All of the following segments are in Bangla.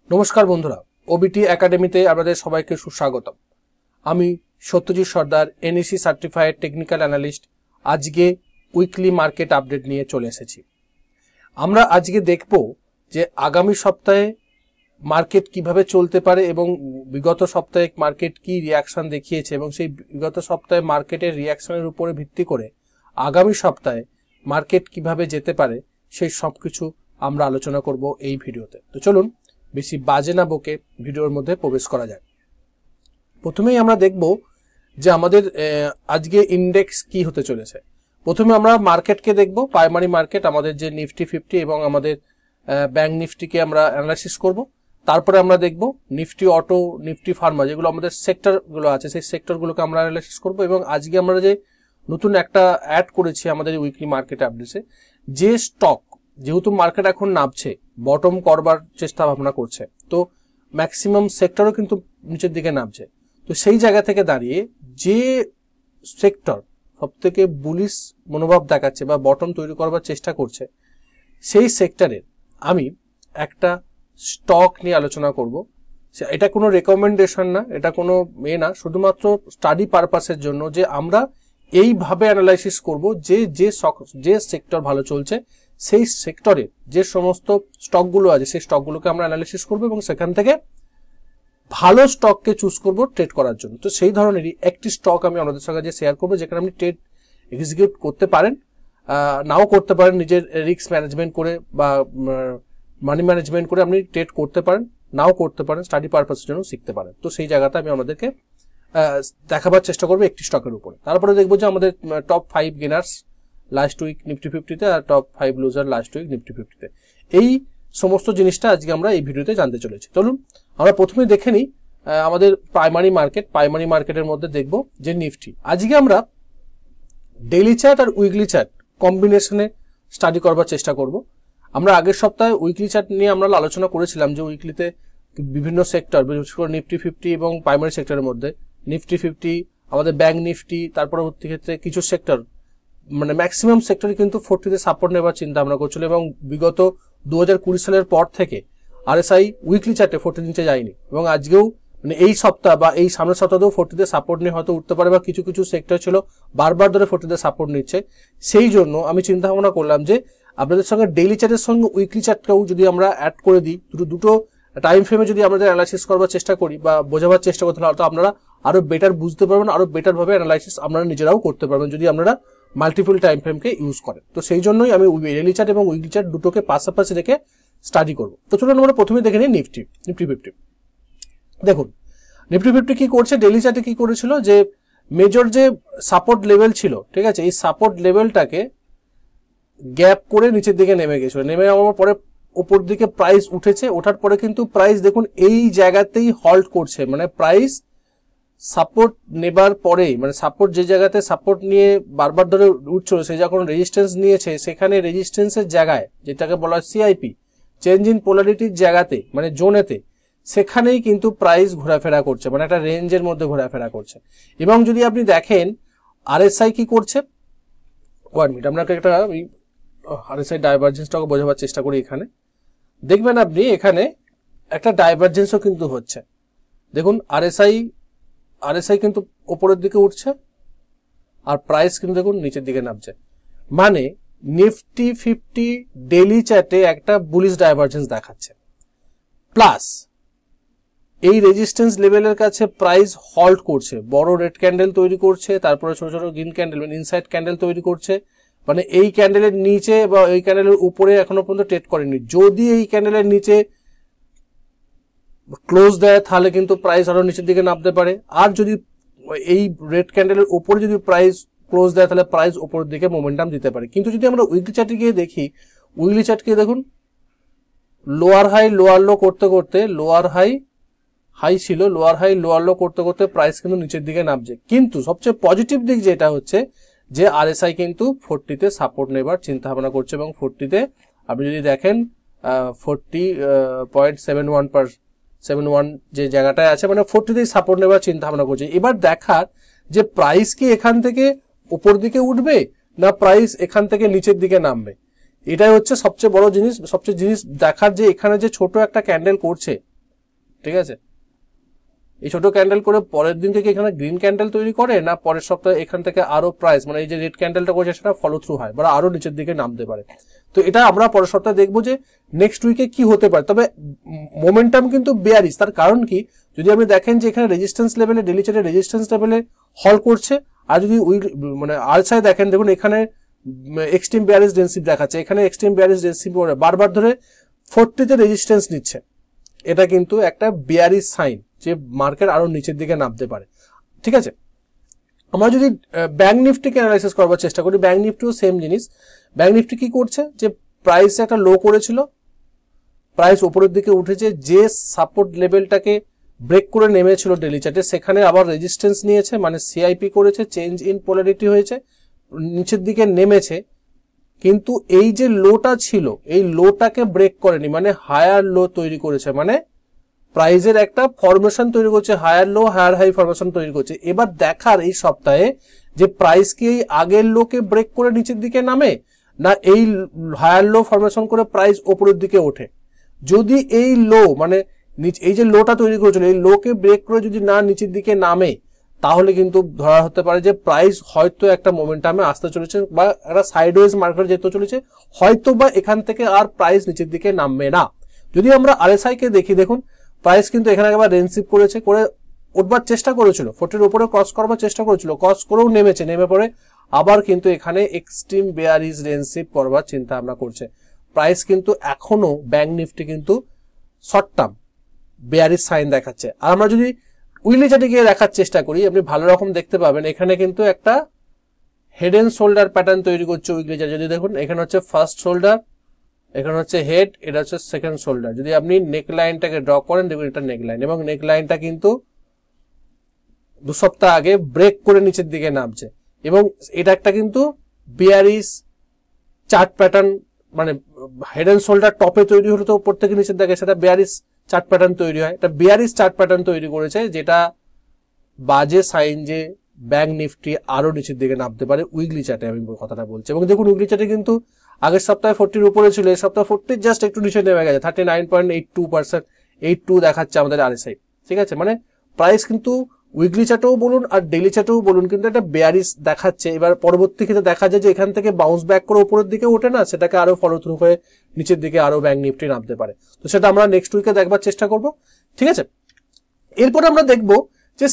নমস্কার বন্ধুরা, ওবিটি একাডেমিতে আপনাদের সবাইকে সুস্বাগতম। আমি সত্যজিৎ সর্দার, এনএসি সার্টিফাইড টেকনিক্যাল অ্যানালিস্ট। আজকে উইকলি মার্কেট আপডেট নিয়ে চলে এসেছি। আমরা আজকে দেখব যে আগামী সপ্তাহে মার্কেট কিভাবে চলতে পারে এবং বিগত সপ্তাহে মার্কেট কি রিয়াকশন দেখিয়েছে এবং সেই বিগত সপ্তাহে মার্কেটের রিয়াকশনের উপরে ভিত্তি করে আগামী সপ্তাহে মার্কেট কিভাবে যেতে পারে সেই সব কিছু আমরা আলোচনা করব এই ভিডিওতে। তো চলুন বেশি বাজে না বকে ভিডিওর মধ্যে প্রবেশ করা যায়। প্রথমেই আমরা দেখব যে আমাদের আজকে ইন্ডেক্স কি হতে চলেছে। প্রথমে আমরা মার্কেটকে দেখব, প্রাইমারি মার্কেট, আমাদের যে নিফটি 50 এবং আমাদের ব্যাংক নিফটিকে আমরা অ্যানালাইসিস করব। তারপরে আমরা দেখব নিফটি অটো, নিফটি ফার্মা, যেগুলো আমাদের সেক্টরগুলো আছে সেই সেক্টরগুলোকে আমরা অ্যানালাইসিস করব। এবং আজকে আমরা যে নতুন একটা অ্যাড করেছি আমাদের উইকলি মার্কেট আপডেটে, যে স্টক যেহেতু মার্কেট এখন নামছে, বটম করবার চেষ্টা ভাবনা করছে, তো ম্যাক্সিমাম সেক্টরও কিন্তু নিচের দিকে নামছে। তো সেই জায়গা থেকে দাঁড়িয়ে যে সেক্টর সব থেকে বুলিশ মনোভাব দেখাচ্ছে বা বটম তৈরি করবার চেষ্টা করছে, সেই সেক্টরের আমি একটা স্টক নিয়ে আলোচনা করব। এটা কোনো রেকমেন্ডেশন না, এটা কোনো না, শুধুমাত্র স্টাডি পারপাসের জন্য, যে আমরা এইভাবে অ্যানালাইসিস করব যে সেক্টর ভালো চলছে সেই সেক্টরের যে সমস্ত স্টকগুলো আছে সেই স্টকগুলোকে আমরা অ্যানালাইসিস করব এবং সেখান থেকে ভালো স্টককে চুজ করব ট্রেড করার জন্য। তো সেই ধরনেরই একটি স্টক আমি আপনাদের সঙ্গে শেয়ার করব, যেখানে আপনি ট্রেড এক্সিকিউট করতে পারেন, নাও করতে পারেন, নিজের রিস্ক ম্যানেজমেন্ট করে বা মানি ম্যানেজমেন্ট করে আপনি ট্রেড করতে পারেন, নাও করতে পারেন, স্টাডি পারপাসের জন্য শিখতে পারেন। তো সেই জায়গাটা আমি আমাদেরকে দেখাবার চেষ্টা করবো একটি স্টকের উপরে। তারপরে দেখবো যে আমাদের top 5 gainers last week Nifty 50-তে আর top 5 loser last week Nifty 50-তে। এই সমস্ত জিনিসটা আজকে আমরা এই ভিডিওতে জানতে চলেছি। চলুন আমরা প্রথমে দেখে নিই আমাদের প্রাইমারি মার্কেট। প্রাইমারি মার্কেটের মধ্যে দেখব যে নিফটি, আজকে আমরা ডেইলি চার্ট আর উইকলি চার্ট কম্বিনেশনে স্টাডি করবার চেষ্টা করব। আমরা আগের সপ্তাহে উইকলি চার্ট নিয়ে আমরা আলোচনা করেছিলাম যে উইকলিতে বিভিন্ন সেক্টর, বিশেষ করে নিফটি 50 এবং প্রাইমারি সেক্টরের মধ্যে নিফটি 50, আমাদের ব্যাংক নিফটি, তার পরবর্তী ক্ষেত্রে কিছু সেক্টর, মানে ম্যাক্সিমাম সেক্টরে কিন্তু 40-তে সাপোর্ট নেবার চিন্তা ভাবনা করছিল এবং বিগত 2020 সালের পর থেকে আরএসআই উইকলি চার্টে 40 নিচে যায়নি এবং আজকেও মানে এই সপ্তাহ বা এই সামনের সপ্তাহেও 40-তে সাপোর্ট নিয়ে হয়তো উঠতে পারে বা কিছু কিছু সেক্টর ছিল বারবার ধরে 40-তে সাপোর্ট নিচ্ছে। সেই জন্য আমি চিন্তা ভাবনা করলাম যে আপনাদের সঙ্গে ডেইলি চার্টের সঙ্গে উইকলি চার্টটাও যদি আমরা অ্যাড করে দিই, দুটো টাইম ফ্রেমে যদি আমাদের অ্যানালাইসিস করবার চেষ্টা করি বা বোঝাবার চেষ্টা করতে হলে, তো আপনারা আরো বেটার বুঝতে পারবেন, আরো বেটার ভাবে অ্যানালাইসিস আপনারা নিজেরাও করতে পারবেন যদি আপনারা মাল্টিপল টাইম ফ্রেমকে ইউজ করেন। তো সেই জন্যই আমি ডেইলি চার্ট এবং উইকলি চার্ট দুটোকে পাশাপাশি রেখে স্টাডি করব। তো চলুন আমরা প্রথমে দেখে নিই নিফটি 50। দেখুন নিফটি 50 কি করছে, ডেইলি চার্টে কি করেছিল, যে মেজর যে সাপোর্ট লেভেল ছিল, ঠিক আছে, এই সাপোর্ট লেভেলটাকে গ্যাপ করে নিচের দিকে নেমে গেছিল। নেমে যাওয়ার পরে উপর দিকে প্রাইস উঠেছে, ওঠার পরে কিন্তু প্রাইস দেখুন এই জায়গাতেই হল্ট করছে, মানে প্রাইস সাপোর্ট নেবার পরেই, মানে সাপোর্ট যে জায়গাতে সাপোর্ট নিয়ে বারবার ধরে উঠছিল, সে যখন রেজিস্ট্যান্স নিয়েছে সেখানে রেজিস্ট্যান্সের জায়গায়, যেটাকে বলা হয় সিআইপি, চেঞ্জ ইন পোলারিটির জায়গাতে, মানে জোনেতে, সেখানেই কিন্তু প্রাইস ঘোরাফেরা করছে, মানে একটা রেঞ্জের মধ্যে ঘোরাফেরা করছে। এবং যদি আপনি দেখেন আরএসআই কি করছে, 1 মিনিট আপনাকে একটা আরএসআই ডাইভারজেন্সটাকে বোঝাবার চেষ্টা করি। এখানে দেখবেন আপনি এখানে একটা ডাইভারজেন্সও কিন্তু হচ্ছে। দেখুন আরএসআই কিন্তু উপরের দিকে উঠছে আর প্রাইস কিন্তু দেখুন নিচের দিকে নামছে, মানে নিফটি 50 ডেইলি চার্টে একটা বুলিশ ডাইভারজেন্স দেখাচ্ছে। প্লাস এই রেজিস্ট্যান্স লেভেলের কাছে প্রাইস হল্ট করছে, বড় রেড ক্যান্ডেল তৈরি করছে, তারপরে ছোট ছোট গ্রিন ক্যান্ডেল মানে ইনসাইড ক্যান্ডেল তৈরি করছে, মানে এই ক্যান্ডেলের নিচে বা এই ক্যান্ডেলের উপরে এখনো পর্যন্ত ট্রেড করেনি। যদি এই ক্যান্ডেলের নিচে ক্লোজ দেয় তাহলে কিন্তু প্রাইস আরো নিচের দিকে নামতে পারে, আর যদি এই রেড ক্যান্ডেলের উপরে যদি প্রাইস ক্লোজ দেয় তাহলে প্রাইস উপরের দিকে মোমেন্টাম দিতে পারে। কিন্তু যদি আমরা উইকলি চার্টে গিয়ে দেখি, উইকলি চার্টকে দেখুন লোয়ার হাই লোয়ার লো করতে করতে, লোয়ার হাই ছিল, লোয়ার হাই লোয়ার লো করতে করতে প্রাইস কিন্তু নিচের দিকে নামছে। কিন্তু সবচেয়ে পজিটিভ দিক যেটা হচ্ছে যে আরএসআই কিন্তু 40-তে সাপোর্ট নেবার চিন্তা ভাবনা করছে এবং 40-তে আপনি যদি দেখেন 40.71 যে জায়গাটায় আছে, মানে 40-তেই সাপোর্ট নেবার চিন্তা ভাবনা করছে। এবার দেখার যে প্রাইস কি এখান থেকে উপর দিকে উঠবে না প্রাইস এখান থেকে নিচের দিকে নামবে, এটাই হচ্ছে সবচেয়ে বড় জিনিস। সবচেয়ে জিনিস দেখার যে এখানে যে ছোট একটা ক্যান্ডেল করছে, ঠিক আছে, এই ছোট ক্যান্ডেল করে পরের দিন থেকে এখানে গ্রিন ক্যান্ডেল তৈরি করে, না পরের সপ্তাহে এখান থেকে আরো প্রাইস মানে এই যে রেড ক্যান্ডেলটা করেছে সেটা ফলো থ্রু হয় বা আরো নিচের দিকে নামতে পারে। তো এটা আমরা পরের সপ্তাহে দেখবো যে নেক্সট উইকে কি হতে পারে। তবে মোমেন্টাম কিন্তু বেয়ারিশ। তার কারণ কি, যদি আপনি দেখেন যে এখানে রেজিস্ট্যান্স লেভেলে ডেইলি চার্টে রেজিস্ট্যান্স লেভেলে হল করছে, আর যদি মানে আরএসআই দেখেন, দেখুন এখানে এক্সট্রিম বেয়ারিশ ডেন্সিটি দেখাচ্ছে, এখানে এক্সট্রিম বেয়ারিশ ডেন্সিটি বারবার ধরে 40 তে রেজিস্ট্যান্স নিচ্ছে, এটা কিন্তু একটা বেয়ারিশ সাইন যে মার্কেট আরো নিচের দিকে নামতে পারে। ঠিক আছে, আমরা যদি ব্যাংক নিফটিকে অ্যানালাইসিস করবার চেষ্টা করি, ব্যাংক নিফটিও সেম জিনিস। ব্যাংক নিফটি কি করছে, যে প্রাইস একটা লো করেছিল, প্রাইস উপরের দিকে উঠেছে, যে সাপোর্ট লেভেলটাকে ব্রেক করে নেমেছিল ডেইলি চার্টে, সেখানে আবার রেজিস্ট্যান্স নিয়েছে, মানে সিআইপি করেছে, চেঞ্জ ইন পোলারিটি হয়েছে, নিচের দিকে নেমেছে। কিন্তু এই যে লোটা ছিল, এই লোটাকে ব্রেক করেনি, মানে হায়ার লো তৈরি করেছে, মানে প্রাইজের একটা ফরমেশন তৈরি করছে, higher low higher high formation তৈরি করছে। এবার দেখার এই সপ্তাহে যে প্রাইস কি এই আগের লোকে ব্রেক করে নিচের দিকে নামে, না এই হায়ার লো ফরমেশন করে প্রাইস ওপরের দিকে ওঠে। যদি এই লো মানে এই যে লোটা তৈরি করেছিল, এই লোকে ব্রেক করে যদি না নিচের দিকে নামে, তাহলে কিন্তু ধরা হতে পারে যে প্রাইস হয়তো একটা মোমেন্টামে আসতে চলেছে বা একটা সাইডওয়েজ মার্কেট যেতে চলেছে, হয়তো বা এখান থেকে আর প্রাইস নিচের দিকে নামবে না। যদি আমরা আরএসআই কে দেখি, দেখুন প্রাইস কিন্তু এখানে একবার রেঞ্জশিপ করেছে, করে উঠবার চেষ্টা করেছিল, 40 উপরে ক্রস করবার চেষ্টা করেছিল, ক্রস করেও নেমেছে, নেমে পড়ে আবার কিন্তু এখানে এক্সট্রিম বেয়ারিশ রেঞ্জশিপ করবার চিন্তা ভাবনা করছে। প্রাইস কিন্তু এখনো ব্যাংক নিফটি কিন্তু শর্ট টার্ম বেয়ারিশ সাইন দেখাচ্ছে। আর আমরা যদি উইকলি চার্টে গিয়ে দেখার চেষ্টা করি, আপনি ভালো রকম দেখতে পাবেন এখানে কিন্তু একটা হেড এন্ড শোল্ডার প্যাটার্ন তৈরি করছে উইকলি চার্ট। যদি দেখুন এখানে হচ্ছে ফার্স্ট শোল্ডার, এখানে হচ্ছে হেড, এটা হচ্ছে সেকেন্ড শোল্ডার। যদি আপনি নেক লাইনটাকে ড্র করেন, দেখুন এটা নেক লাইন, এবং নেক লাইনটা কিন্তু 2 সপ্তাহ আগে ব্রেক করে নিচের দিকে নামছে, এবং এটা একটা কিন্তু বেয়ারিশ চার্ট প্যাটার্ন, মানে হেড এন্ড শোল্ডার টপে তৈরি হলো তো উপর থেকে নিচের দিকে সেটা বেয়ারিশ চার্ট প্যাটার্ন তৈরি হয়। এটা বেয়ারিশ চার্ট প্যাটার্ন তৈরি করেছে, যেটা বাজে সাইন যে ব্যাংক নিফটি আরো নিচের দিকে নামতে পারে উইকলি চার্টে, আমি কথাটা বলছি। এবং দেখুন উইকলি চার্টে কিন্তু আগের সপ্তাহে 40 উপরে ছিল, এই সপ্তাহে 40 জাস্ট একটু নিচে নেমে গেছে, 39.82%, 82 দেখাচ্ছে আমাদের আরএসআই। ঠিক আছে, মানে প্রাইস কিন্তু উইকলি চার্টেও বলুন আর ডেইলি চার্টেও বলুন কিন্তু একটা বেয়ারিশ দেখাচ্ছে। এবার পরবর্তী ক্ষেত্রে দেখা যায় যে এখান থেকে বাউন্স ব্যাক করে উপরের দিকে ওঠে না, সেটাকে আরো ফলো থ্রু হয়ে নিচের দিকে আরো ব্যাংক নিফটি নামতে পারে। তো সেটা আমরা নেক্সট উইকে দেখবার চেষ্টা করব। ঠিক আছে, এরপর আমরা দেখব যে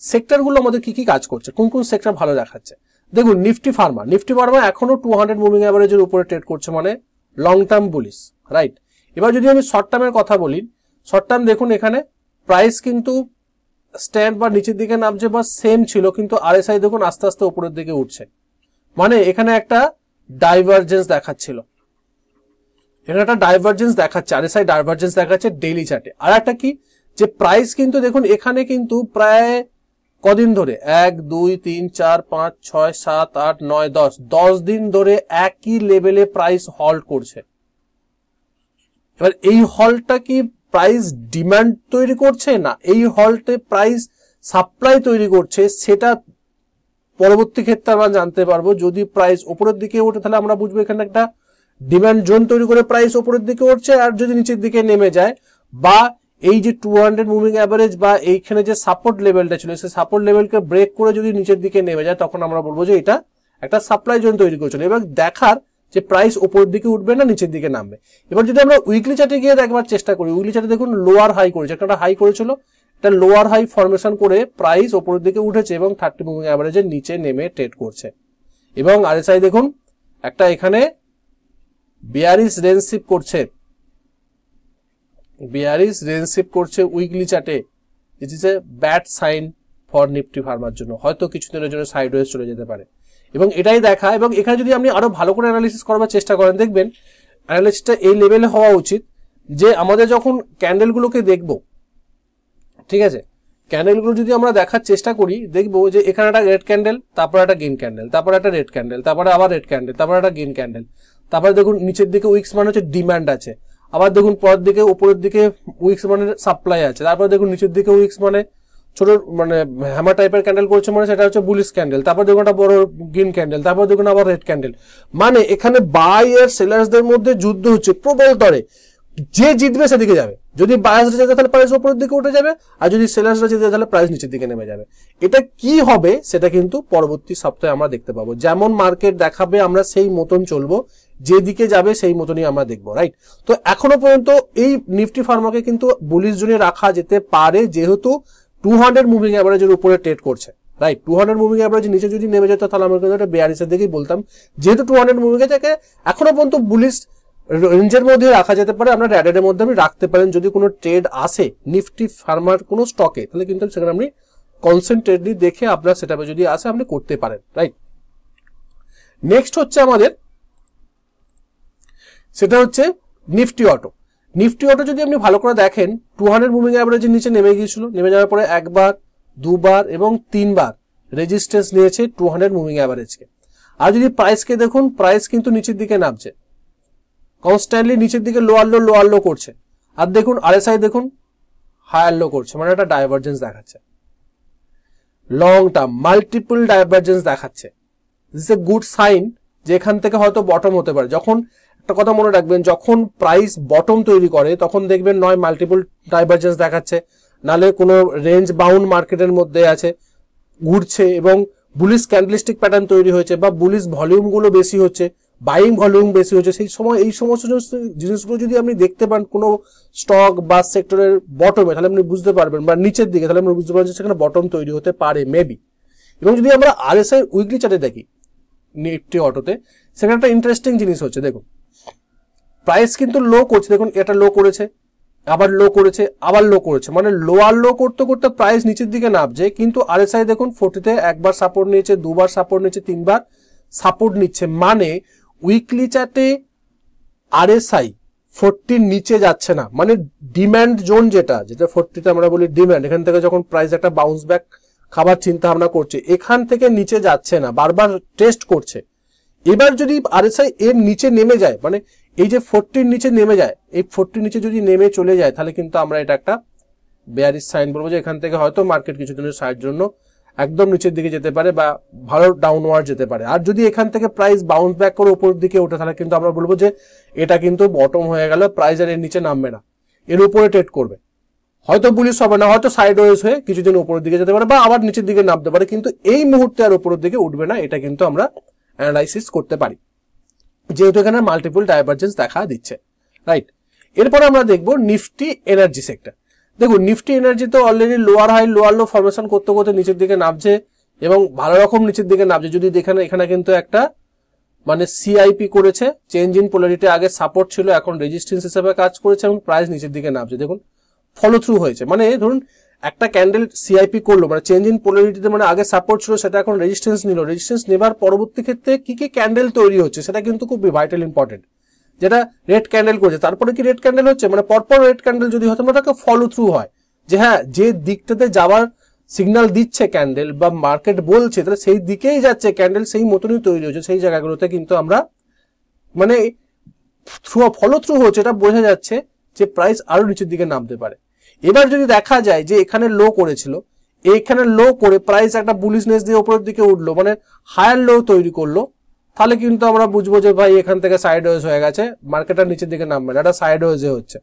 সেক্টরগুলো আমাদের কি কি কাজ করছে, কোন কোন সেক্টর ভালো দেখাচ্ছে। দেখুন নিফটি ফার্মা এখনো 200 মুভিং অ্যাভারেজের উপরে ট্রেড করছে, মানে লং টার্ম বুলিশ, রাইট। এবার যদি আমি শর্ট টার্মের কথা বলি, শর্ট টার্ম দেখুন এখানে প্রাইস কিন্তু স্ট্যান্ড বা নিচের দিকে নামছে বা সেম ছিল, কিন্তু আরএসআই দেখুন আস্তে আস্তে উপরের দিকে উঠছে, মানে এখানে একটা ডাইভারজেন্স দেখাচ্ছিল, এখানে একটা ডাইভারজেন্স দেখাচ্ছে, আরএসআই ডাইভারজেন্স দেখাচ্ছে ডেইলি চার্টে। আর একটা কি, যে প্রাইস কিন্তু দেখুন এখানে কিন্তু প্রায় কদিন ধরে 1 2 3 4 5 6 7 8 9 10 দিন ধরে একই লেভেলে প্রাইস হল্ড করছে। এবার এই হল্টটা কি প্রাইস ডিমান্ড তৈরি করছে, না এই হল্টে প্রাইস সাপ্লাই তৈরি করছে, সেটা পরবর্তী ক্ষেত্রে আমরা জানতে পারবো। যদি প্রাইস উপরের দিকে ওঠে তাহলে আমরা বুঝবো এখানে একটা ডিমান্ড জোন তৈরি করে প্রাইস উপরের দিকে উঠছে, আর যদি নিচের দিকে নেমে যায় বা এই যে 200 মুভিং অ্যাভারেজ বা এইখানে যে সাপোর্ট লেভেলটা ছিল, সেই সাপোর্ট লেভেলকে ব্রেক করে যদি নিচের দিকে নেমে যায়, তখন আমরা বলবো যে এটা একটা সাপ্লাই জোন তৈরি করেছিল। এবার দেখার যে প্রাইস উপরের দিকে উঠবে না নিচের দিকে নামবে। এবার যদি আমরা উইকলি চার্টে গিয়ে দেখবার চেষ্টা করি, উইকলি চার্টে দেখুন লোয়ার হাই করেছে, একটা হাই করেছিল, এটা লোয়ার হাই ফরমেশন করে প্রাইস উপরের দিকে উঠেছে এবং 30 মুভিং অ্যাভারেজের নিচে নেমে ট্রেড করছে। এবং আরএসআই দেখুন একটা এখানে বেয়ারিশ রেঞ্জশিপ করছে, বেয়ারিশ রেঞ্জশিপ করছে উইকলি চার্টে, it is a bad sign for Nifty ফার্মার জন্য, হয়তো কিছুদিনের জন্য সাইডওয়েজ চলে যেতে পারে। এবং এটাই দেখা, এবং এখানে যদি আপনি আরো ভালো করে অ্যানালিসিস করবার চেষ্টা করেন, দেখবেন অ্যানালিসিসটা এই লেভেলে হওয়া উচিত যে আমাদের যখন ক্যান্ডেলগুলোকে দেখব, ঠিক আছে, ক্যান্ডেলগুলো যদি আমরা দেখার চেষ্টা করি, দেখবো যে এখানে একটা রেড ক্যান্ডেল, তারপর একটা গ্রিন ক্যান্ডেল, তারপর একটা রেড ক্যান্ডেল, তারপরে আবার রেড ক্যান্ডেল, তারপর একটা গ্রিন ক্যান্ডেল, তারপরে দেখুন নিচের দিকে উইক্স মানে হচ্ছে ডিমান্ড আছে, আবার দেখুন পরের দিকে উপরের দিকে উইক্স মানে সাপ্লাই আছে, তারপর দেখুন নিচের দিকে উইক্স মানে ছোট মানে হ্যামার টাইপের ক্যান্ডেল করছে, মানে সেটা হচ্ছে বুলিশ ক্যান্ডেল, তারপর দেখুন একটা বড় গ্রিন ক্যান্ডেল, তারপর দেখুন আবার রেড ক্যান্ডেল। মানে এখানে বাই আর সেলার্সদের মধ্যে যুদ্ধ হচ্ছে প্রবল তরে, যে জিতবে সেদিকে যাবে। যদি বায়ার্সরা জেতে তাহলে প্রাইস উপরের দিকে উঠে যাবে, আর যদি সেলার্সরা জেতে তাহলে প্রাইস নিচের দিকে নেমে যাবে। এটা কি হবে সেটা কিন্তু পরবর্তী সপ্তাহে আমরা দেখতে পাবো। যেমন মার্কেট দেখাবে আমরা সেই মতন চলবো, যেদিকে যাবে সেই মতনই আমরা দেখবো, রাইট। তো এখনো পর্যন্ত এই নিফটি ফার্মাকে কিন্তু বুলিশ জোনে রাখা যেতে পারে, যেহেতু 200 মুভিং অ্যাভারেজের উপরে ট্রেড করছে, রাইট। 200 মুভিং অ্যাভারেজ নিচে যদি নেমে যেত তাহলে আমরা কিন্তু একটা বেয়ারিশের দিকেই বলতাম। যেহেতু 200 মুভিং এটাকে এখনো পর্যন্ত বুলিশ রেঞ্জের মধ্যে রাখা যেতে পারে, আপনার অ্যাডের মধ্যে আপনি রাখতে পারেন। যদি কোনো ট্রেড আসে নিফটি ফার্মার কোনো স্টকে, তাহলে কিন্তু সেখানে আপনি কনসেন্ট্রেটলি দেখে আপনার সেটাপে যদি আসে আপনি করতে পারেন, রাইট। নেক্সট হচ্ছে আমাদের, সেটা হচ্ছে নিফটি অটো। নিফটি অটো যদি আপনি ভালো করে দেখেন, 200 মুভিং অ্যাভারেজের নিচে নেমে গিয়েছিল, নেমে যাওয়ার পরে একবার, দুবার এবং তিনবার রেজিস্ট্যান্স নিয়েছে 200 মুভিং অ্যাভারেজকে। আর যদি প্রাইসকে দেখুন, প্রাইস কিন্তু নিচের দিকে নামছে, কনস্ট্যান্টলি নিচের দিকে লোয়ার লো করছে। আর দেখুন আরএসআই দেখুন হায়ার লো করছে, মানে একটা ডাইভারজেন্স দেখাচ্ছে, লং টার্ম মাল্টিপল ডাইভারজেন্স দেখাচ্ছে। This is a good sign যে এখান থেকে হয়তো বটম হতে পারে। যখন একটা কথা মনে রাখবেন, যখন প্রাইস বটম তৈরি করে তখন দেখবেন নয় মাল্টিপল ডাইভারজেন্স দেখাচ্ছে, নালে কোনো রেঞ্জ বাউন্ড মার্কেটের মধ্যে আছে, ঘুরছে এবং বুলিশ ক্যান্ডেলস্টিক প্যাটার্ন তৈরি হয়েছে, বা বুলিশ ভলিউম গুলো বেশি হচ্ছে, বাইং ভলিউম বেশি হচ্ছে। সেই সময় এই সমস্ত জিনিসগুলো যদি আপনি দেখতে পান কোনো স্টক বা সেক্টরের বটমে, তাহলে আপনি বুঝতে পারবেন, বা নিচের দিকে, তাহলে আপনি বুঝতে পারবেন সেখানে বটম তৈরি হতে পারে মেবি। এবং যদি আমরা আরএসআই উইকলি চার্টে দেখি নিফটি অটোতে, সেখানে একটা ইন্টারেস্টিং জিনিস হচ্ছে, দেখুন প্রাইস কিন্তু লো করছে, দেখুন এটা লো করেছে, আবার লো করেছে, আবার লো করেছে, মানে লোয়ার লো করতে করতে প্রাইস নিচের দিকে নামছে। কিন্তু আরএসআই দেখুন 40-তে একবার সাপোর্ট নিয়েছে, দুবার সাপোর্ট নিয়েছে, তিনবার সাপোর্ট নিচ্ছে, মানে উইকলি চার্টে আরএসআই 40 নিচে যাচ্ছে না, মানে ডিম্যান্ড জোন যেটা 40-তে আমরা বলি ডিম্যান্ড, এখান থেকে যখন প্রাইস একটা বাউন্স ব্যাক খাবার চিন্তা ভাবনা করছে, এখান থেকে নিচে যাচ্ছে না, বারবার টেস্ট করছে। এবার যদি আরএসআই এর নিচে নেমে যায়, মানে এই যে 40 নিচে নেমে যায়, এই 40 নিচে যদি নেমে চলে যায়, তাহলে কিন্তু আমরা এটা একটা বেয়ারিশ সাইন বলবো, যে এখান থেকে হয়তো মার্কেট কিছুদিনের সাইডের জন্য একদম নিচের দিকে যেতে পারে বা ভালো ডাউনওয়ার্ড যেতে পারে। আর যদি এখান থেকে প্রাইস বাউন্স ব্যাক করে উপরের দিকে ওঠে, তাহলে কিন্তু আমরা বলবো যে এটা কিন্তু বটম হয়ে গেল, প্রাইস আর এর নিচে নামবে না, এর উপরে ট্রেড করবে, হয়তো বুলিশ হবে না, হয়তো সাইডওয়েজ হয়ে কিছুদিন উপরের দিকে যেতে পারে বা আবার নিচের দিকে নামতে পারে, কিন্তু এই মুহূর্তে আর উপরের দিকে উঠবে না। এটা কিন্তু আমরা অ্যানালাইসিস করতে পারি, যেহেতু এখানে মাল্টিপল ডাইভারজেন্স দেখা দিচ্ছে, রাইট। এরপরে আমরা দেখবো নিফটি এনার্জি সেক্টর। দেখুন নিফটি এনার্জি তো already lower high lower low formation করতে করতে নিচের দিকে নামছে এবং ভালো রকম নিচের দিকে নামছে। যদি দেখেন এখানে কিন্তু একটা মানে সিআইপি করেছে, চেঞ্জ ইন পোলারিটি, আগে সাপোর্ট ছিল এখন রেজিস্ট্যান্স হিসেবে কাজ করেছে এবং প্রাইস নিচের দিকে নামছে। দেখুন ফলো থ্রু হয়েছে, মানে ধরুন একটা ক্যান্ডেল সিআইপি করলো, মানে চেঞ্জ ইন পোলারিটিতে, মানে আগে সাপোর্ট ছিল সেটা এখন রেজিস্ট্যান্স নিল, রেজিস্ট্যান্স নেবার পরবর্তী ক্ষেত্রে কি কি ক্যান্ডেল তৈরি হচ্ছে সেটা কিন্তু খুব ভাইটাল ইম্পর্টেন্ট। যেটা রেড ক্যান্ডেল করছে, তারপরে কি রেড ক্যান্ডেল হচ্ছে, মানে পরপর রেড ক্যান্ডেল যদি হতো ওটাকে ফলো থ্রু হয়, যে হ্যাঁ যে দিকটাতে যাওয়ার সিগন্যাল দিচ্ছে ক্যান্ডেল বা মার্কেট বলছে, তাহলে সেই দিকেই যাচ্ছে ক্যান্ডেল, সেই মতনই তৈরি হচ্ছে, সেই জায়গাগুলোতে কিন্তু আমরা মানে ফলো থ্রু হচ্ছে, এটা বোঝা যাচ্ছে যে প্রাইস আরো নিচের দিকে নামতে পারে। এবার যদি দেখা যায় যে এখানে লো করেছিল, এখানে লো করে প্রাইস একটা বুলিশনেস দিয়ে উপরের দিকে উঠলো, মানে হায়ার লো তৈরি করলো, তাহলে কিন্তু আমরা বুঝবো যে ভাই এখান থেকে সাইডওয়েজ হয়ে গেছে, মার্কেটটা নিচের দিকে নামবে না, এটা সাইডওয়েজে হচ্ছে।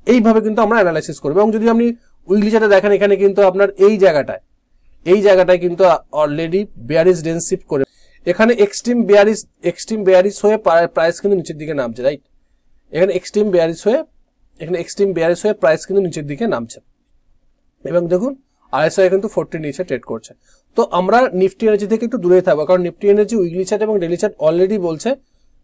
এইভাবে কিন্তু আমরা অ্যানালাইসিস করবো। এবং যদি আপনি উইকলি চার্টে দেখেন, এখানে কিন্তু আপনার এই জায়গাটায় কিন্তু অলরেডি বেয়ারিশ রেঞ্জ শিফট করে, এখানে এক্সট্রিম বেয়ারিশ হয়ে প্রাইস কিন্তু নিচের দিকে নামছে, রাইট। এখানে এক্সট্রিম বেয়ারিশ হয়ে প্রাইস কিন্তু নিচের দিকে নামছে এবং দেখুন আরএসআই কিন্তু 40 নিচে ট্রেড করছে। তো আমরা নিফটি এনার্জি থেকে একটু দূরে থাকবো, কারণ নিফটি এনার্জি উইকলি চার্ট এবং ডেইলি চার্ট অলরেডি বলছে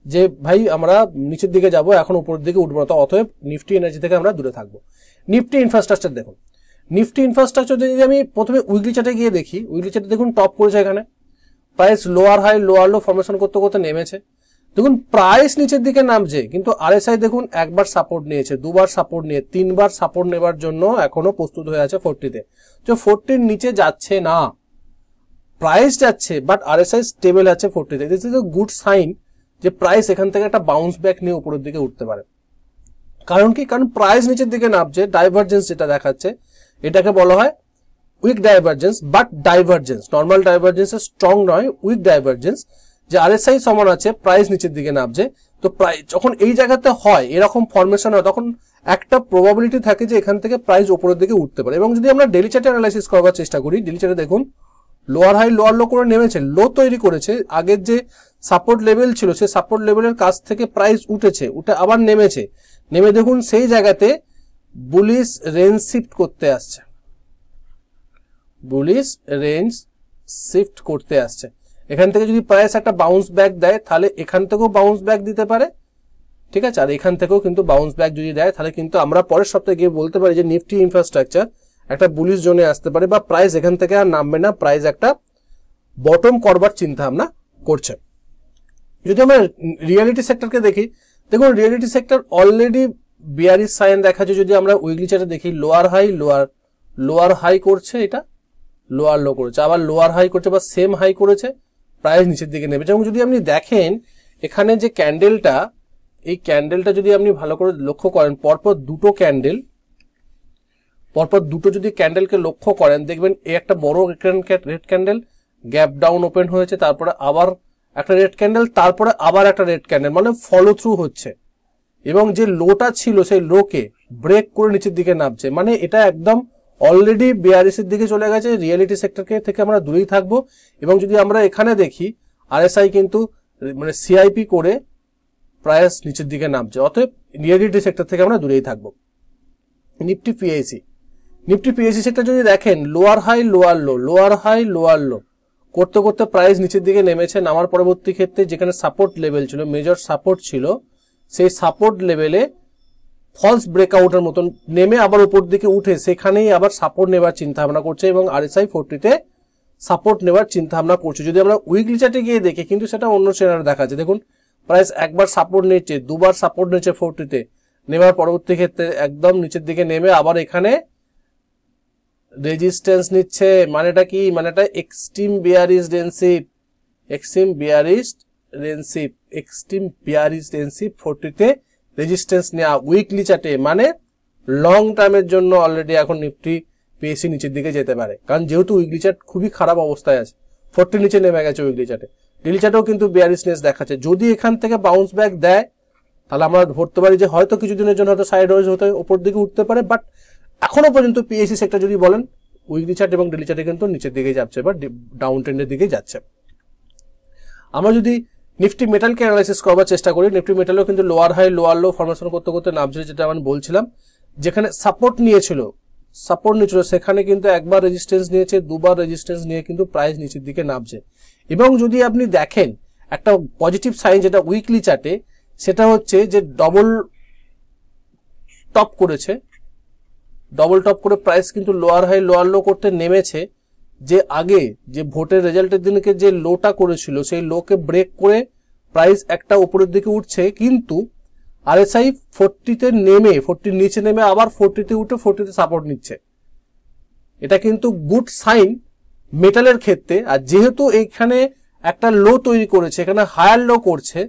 যে ভাই আমরা নিচের দিকে যাবো, এখন উপরের দিকে উঠবো না, তো অতএব নিফটি এনার্জি থেকে আমরা দূরে থাকবো। নিফটি ইনফ্রাস্ট্রাকচার দেখুন, নিফটি ইনফ্রাস্ট্রাকচার যদি আমি প্রথমে উইকলি চার্টে গিয়ে দেখি, উইকলি চার্টে দেখুন টপ করেছে, এখানে price lower high lower low formation করতে করতে নেমেছে, দেখুন প্রাইস নিচের দিকে নামছে, কিন্তু আরএসআই দেখুন একবার সাপোর্ট নিয়েছে, দুবার সাপোর্ট নিয়ে, তিনবার সাপোর্ট নেবার জন্য এখনো প্রস্তুত হয়ে আছে 40-তে। তো 40-র নিচে যাচ্ছে না, প্রাইস যাচ্ছে বাট আরএসআই স্টেবল আছে 40-তে। This is a good sign যে প্রাইস এখান থেকে একটা বাউন্স ব্যাক নিয়ে উপরের দিকে উঠতে পারে। কারণ কি, কারণ প্রাইস নিচের দিকে নামছে, ডাইভারজেন্স যেটা দেখাচ্ছে এটাকে বলা হয় weak divergence, but divergence normal divergence strong নয়, উইক ডাইভারজেন্স, যে আরএসআই সমান আছে প্রাইস নিচের দিকে নামছে। তো প্রাইস যখন এই জায়গাতে হয়, এরকম ফরমেশন হয়, তখন একটা প্রবাবিলিটি থাকে যে এখান থেকে প্রাইস উপরের দিকে উঠতে পারে। এবং যদি আমরা ডেইলি চার্টে অ্যানালাইসিস করবার চেষ্টা করি, ডেইলি চার্টে দেখুন লোয়ার হাই লোয়ার লো করে নেমেছে, লো তৈরি করেছে, আগের যে সাপোর্ট লেভেল ছিল সেই সাপোর্ট লেভেলের কাছ থেকে প্রাইস উঠেছে, উঠে আবার নেমেছে, নেমে দেখুন সেই জায়গাতে বুলিশ রেঞ্জ শিফট করতে আসছে, বুলিশ রেঞ্জ শিফট করতে আসছে। এখান থেকে যদি প্রাইস একটা বাউন্স ব্যাক দেয় তাহলে এখান থেকেও বাউন্স ব্যাক দিতে পারে, ঠিক আছে, আর এখান থেকেও কিন্তু বাউন্স ব্যাক যদি দেয় তাহলে কিন্তু আমরা পরের সপ্তাহে গিয়ে বলতে পারি যে নিফটি ইনফ্রাস্ট্রাকচার একটা বুলিশ জোনে আসতে পারে, বা প্রাইস এখান থেকে আর নামবে না, প্রাইস একটা বটম করবার চিন্তা ভাবনা করছে। যদি আমরা রিয়েলিটি সেক্টরকে দেখি, দেখুন reality sector already bearish sign দেখাচ্ছে। যদি আমরা উইকলি চার্টে দেখি, লোয়ার হাই লোয়ার হাই করছে, এটা লোয়ার লো করেছে, আবার লোয়ার হাই করছে বা সেম হাই করেছে, প্রাইস নিচের দিকে নেমেছে। এবং যদি আপনি দেখেন এখানে যে ক্যান্ডেলটা, এই ক্যান্ডেলটা যদি আপনি ভালো করে লক্ষ্য করেন, পরপর দুটো যদি ক্যান্ডেলকে লক্ষ্য করেন, দেখবেন এই একটা বড় red candle gap down open হয়েছে, তারপরে আবার একটা রেড ক্যান্ডেল, তারপরে আবার একটা রেড ক্যান্ডেল, মানে ফলো থ্রু হচ্ছে। এবং যে লোটা ছিল সেই লোকে ব্রেক করে নিচের দিকে নামছে, মানে এটা একদম অলরেডি বিয়ারিশের দিকে চলে গেছে। রিয়েলিটি সেক্টরকে থেকে আমরা দূরেই থাকবো। এবং যদি আমরা এখানে দেখি আরএসআই কিন্তু মানে সিআইপি করে প্রাইস নিচের দিকে নামছে, অতএব রিয়েলিটি সেক্টর থেকে আমরা দূরেই থাকবো। নিফটি পিএসি সেক্টর যদি দেখেন, লোয়ার হাই লোয়ার লো করতে করতে প্রাইস নিচের দিকে নেমেছে, নামার পরবর্তী ক্ষেত্রে যেখানে সাপোর্ট লেভেল ছিল, মেজর সাপোর্ট ছিল, সেই সাপোর্ট লেভেলে ফলস ব্রেকআউটের মতন নেমে আবার উপর দিকে উঠে সেখানেই আবার সাপোর্ট নেবার চিন্তা ভাবনা করছে এবং আরএসআই 40-তে সাপোর্ট নেবার চিন্তা ভাবনা করছে। যদি আমরা উইকলি চার্টে গিয়ে দেখি, কিন্তু সেটা অন্য চ্যানেলে দেখাচ্ছে। দেখুন প্রাইস একবার সাপোর্ট নিচ্ছে, দুবার সাপোর্ট নিচ্ছে 40-তে, নেবার পরবর্তী ক্ষেত্রে একদম নিচের দিকে নেমে আবার এখানে রেজিস্ট্যান্স নিচ্ছে। মানেটা কি? মানেটা এক্সট্রিম বিয়ারিশ রেঞ্জশিপ 40-তে রেজিস্ট্যান্স নেওয়া উইকলি চার্টে, মানে লং টার্মের জন্য অলরেডি এখন নিফটি পিএসি নিচের দিকে যেতে পারে, কারণ যেহেতু উইকলি চার্ট খুবই খারাপ অবস্থায় আছে, 40 নিচে নেমে গেছে উইকলি চার্টে। ডেইলি চার্টেও কিন্তু বিয়ারিশনেস দেখাচ্ছে। যদি এখান থেকে বাউন্স ব্যাক দেয় তাহলে আমরা ধরতে পারি যে হয়তো কিছুদিনের জন্য হয়তো সাইড ওয়েজ হতে উপর দিকে উঠতে পারে, বাট এখনো পর্যন্ত পিএসি সেক্টর যদি বলেন উইকলি চার্ট এবং ডেইলি চার্টে কিন্তু নিচের দিকে যাচ্ছে বা ডাউন ট্রেন্ডের দিকে যাচ্ছে। আমরা যদি নিফটি মেটালকে অ্যানালাইসিস করবার চেষ্টা করি, নিফটি মেটালও কিন্তু lower high lower low formation করতে করতে নামছিল, যেটা আমি বলছিলাম। যেখানে সাপোর্ট নিয়েছিল সেখানে কিন্তু একবার রেজিস্ট্যান্স নিয়েছে, দুবার রেজিস্ট্যান্স নিয়ে কিন্তু প্রাইস নিচের দিকে নামছে। এবং যদি আপনি দেখেন একটা পজিটিভ সাইন যেটা উইকলি চার্টে, সেটা হচ্ছে যে ডবল টপ করে প্রাইস কিন্তু লোয়ার হাই লোয়ার লো করতে নেমেছে। যে আগে যে ভোটের রেজাল্টের দিনকে যে লোটা করেছিল সেই লোকে ব্রেক করে প্রাইস একটা উপরের দিকে উঠছে, কিন্তু আরএসআই 40-তে নেমে 40-র নিচে নেমে আবার 40-তে উঠে 40-তে সাপোর্ট নিচ্ছে। এটা কিন্তু গুড সাইন মেটালের ক্ষেত্রে। আর যেহেতু এইখানে একটা লো তৈরি করেছে, এখানে হায়ার লো করছে,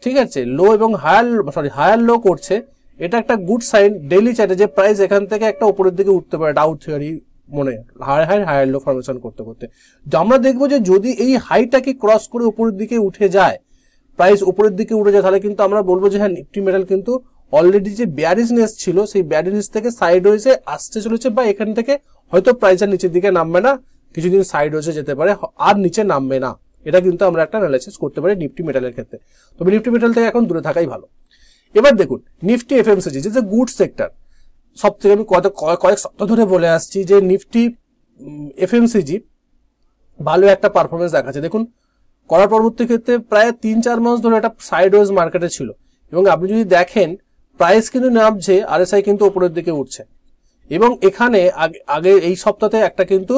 ঠিক আছে, লো এবং হায়ার লো করছে, এটা একটা গুড সাইন ডেইলি চার্টে যে প্রাইস এখান থেকে একটা উপরের দিকে উঠতে পারে, ডাউট থিওরি মনে হায়ার লো ফরমেশন করতে করতে। আমরা দেখবো যে যদি এই হাইটাকে ক্রস করে উপরের দিকে উঠে যায়, প্রাইস উপরের দিকে উঠে যায়, তাহলে কিন্তু আমরা বলবো যে হ্যাঁ নিফটি মেটাল কিন্তু অলরেডি যে বিয়ারিশনেস ছিল সেই বিয়ারিশনেস থেকে সাইড ওয়েজে আসতে চলেছে, বা এখান থেকে হয়তো প্রাইস আর নিচের দিকে নামবে না, কিছুদিন সাইড ওয়েজে যেতে পারে, আর নিচে নামবে না। এটা কিন্তু আমরা একটা অ্যানালাইসিস করতে পারি নিফটি মেটালের ক্ষেত্রে। তবে নিফটি মেটাল থেকে এখন দূরে থাকাই ভালো। এবার দেখুন নিফটি এফএমসিজি, যে গুড সেক্টর, সব থেকে আমি কয়েক সপ্তাহ ধরে বলে আসছি যে নিফটি এফএমসিজি ভালো একটা পারফরমেন্স দেখাচ্ছে। দেখুন করার পরবর্তী ক্ষেত্রে প্রায় 3-4 মাস ধরে একটা সাইডওয়েজ মার্কেটে ছিল, এবং আপনি যদি দেখেন প্রাইস কিন্তু নামছে, আরএসআই কিন্তু উপরের দিকে উঠছে। এবং এখানে আগে এই সপ্তাহে একটা কিন্তু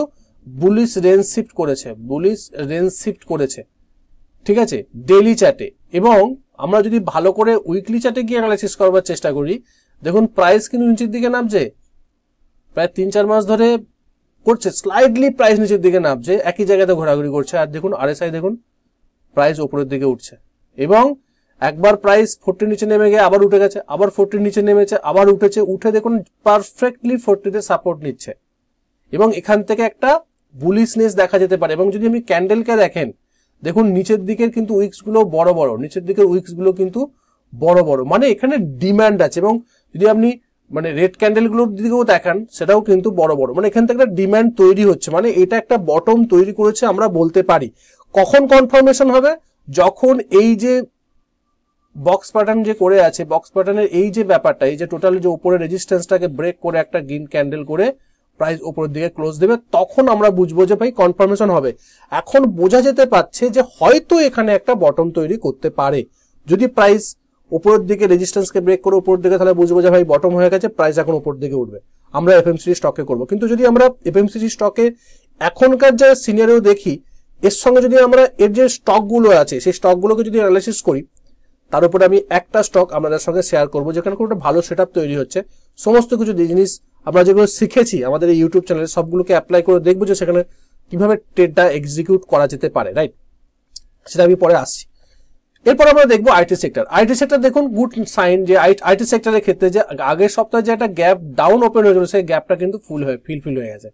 বুলিশ রেঞ্জ শিফট করেছে, ঠিক আছে, ডেইলি চার্টে। এবং আমরা যদি ভালো করে উইকলি চার্টে গিয়ে অ্যানালাইসিস করবার চেষ্টা করি, দেখুন প্রাইস কিন্তু নিচের দিকে নামছে, প্রায় 3-4 মাস ধরে করছে, স্লাইডলি প্রাইস নিচের দিকে নামছে, একই জায়গাতে ঘোরাঘুরি করছে। আর দেখুন আরএসআই দেখুন প্রাইস উপরের দিকে উঠছে, এবং একবার প্রাইস 40 নিচে নেমে গিয়ে আবার উঠে গেছে, আবার 40 নিচে নেমেছে, আবার উঠেছে, উঠে দেখুন পারফেক্টলি 40-তে সাপোর্ট নিচ্ছে, এবং এখান থেকে একটা বুলিশনেস দেখা যেতে পারে। এবং যদি আমি ক্যান্ডেলকে দেখেন, দেখুন নিচের দিকের কিন্তু উইকস গুলো বড় বড়, নিচের দিকের উইকস গুলো কিন্তু বড় বড়, মানে এখানে ডিমান্ড আছে। এবং যদি আপনি মানে রেড ক্যান্ডেল গুলোর দিকেও দেখান সেটাও কিন্তু বড় বড়, মানে এখান থেকে একটা ডিমান্ড তৈরি হচ্ছে, মানে এটা একটা বটম তৈরি করেছে আমরা বলতে পারি। কখন কনফার্মেশন হবে? যখন এই যে বক্স প্যাটার্ন যে করে আছে, বক্স প্যাটার্নের এই যে ব্যাপারটা, এই যে টোটাল যে উপরে রেজিস্ট্যান্সটাকে ব্রেক করে একটা গ্রিন ক্যান্ডেল করে প্রাইস উপরের দিকে ক্লোজ দেবে, তখন আমরা বুঝবো যে ভাই কনফার্মেশন হবে। এখন বোঝা যেতে পারছে যে হয়তো এখানে একটা বটম তৈরি করতে পারে। যদি প্রাইস উপরের দিকে রেজিস্ট্যান্সকে ব্রেক করে উপরের দিকে, তাহলে বুঝবো যে ভাই বটম হয়ে গেছে, প্রাইস এখন উপরের দিকে উঠবে। আমরা এফএমসিজি স্টকে করবো। কিন্তু যদি আমরা এফএমসিজি স্টকে এখনকার যে সিনারিও দেখি, এর সঙ্গে যদি আমরা এর যে স্টকগুলো আছে সেই স্টকগুলোকে যদি অ্যানালাইসিস করি, তার উপরে আমি একটা স্টক আপনাদের সঙ্গে শেয়ার করবো যেখানে কোনো একটা ভালো সেটআপ তৈরি হচ্ছে। সমস্ত কিছু জিনিস আমরা যেগুলো শিখেছি আমাদের এই ইউটিউব চ্যানেলে সবগুলোকে অ্যাপ্লাই করে দেখবো যে সেখানে কিভাবে ট্রেডটা এক্সিকিউট করা যেতে পারে, রাইট? সেটা আমি পরে আসছি। এরপর আমরা দেখবো আইটি সেক্টর। আইটি সেক্টর দেখুন গুড সাইন যে আইটি সেক্টরের ক্ষেত্রে যে আগের সপ্তাহে যে একটা গ্যাপ ডাউন ওপেন হয়েছিল সেই গ্যাপটা কিন্তু ফিল হয়ে গেছে।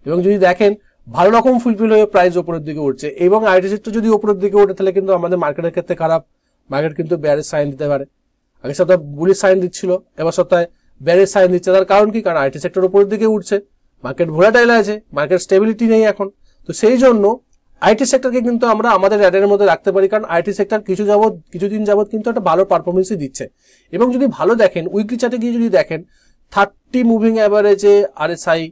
এবং যদি দেখেন ভালো রকম ফুলফিল হয়ে প্রাইস উপরের দিকে উঠছে। এবং আইটি সেক্টর যদি উপরের দিকে ওঠে তাহলে কিন্তু আমাদের মার্কেটের ক্ষেত্রে খারাপ, মার্কেট কিন্তু বেয়ারের সাইন দিতে পারে। আগের সপ্তাহে বুলিশ সাইন দিচ্ছিল, এবার সপ্তাহে বেয়ারের সাইন দিচ্ছে। তার কারণ কি? কারণ আইটি সেক্টর উপরের দিকে উঠছে, মার্কেট ভোলাটাইল আছে, মার্কেট স্টেবিলিটি নেই এখন। তো সেই জন্য আইটি সেক্টরকে কিন্তু আমরা আমাদের র্যাডারের মধ্যে রাখতে পারি, কারণ আইটি সেক্টর কিছুদিন যাবত কিন্তু একটা ভালো পারফরমেন্সই দিচ্ছে। এবং যদি ভালো দেখেন উইকলি চার্টে গিয়ে যদি দেখেন 30 মুভিং অ্যাভারেজে আরএসআই,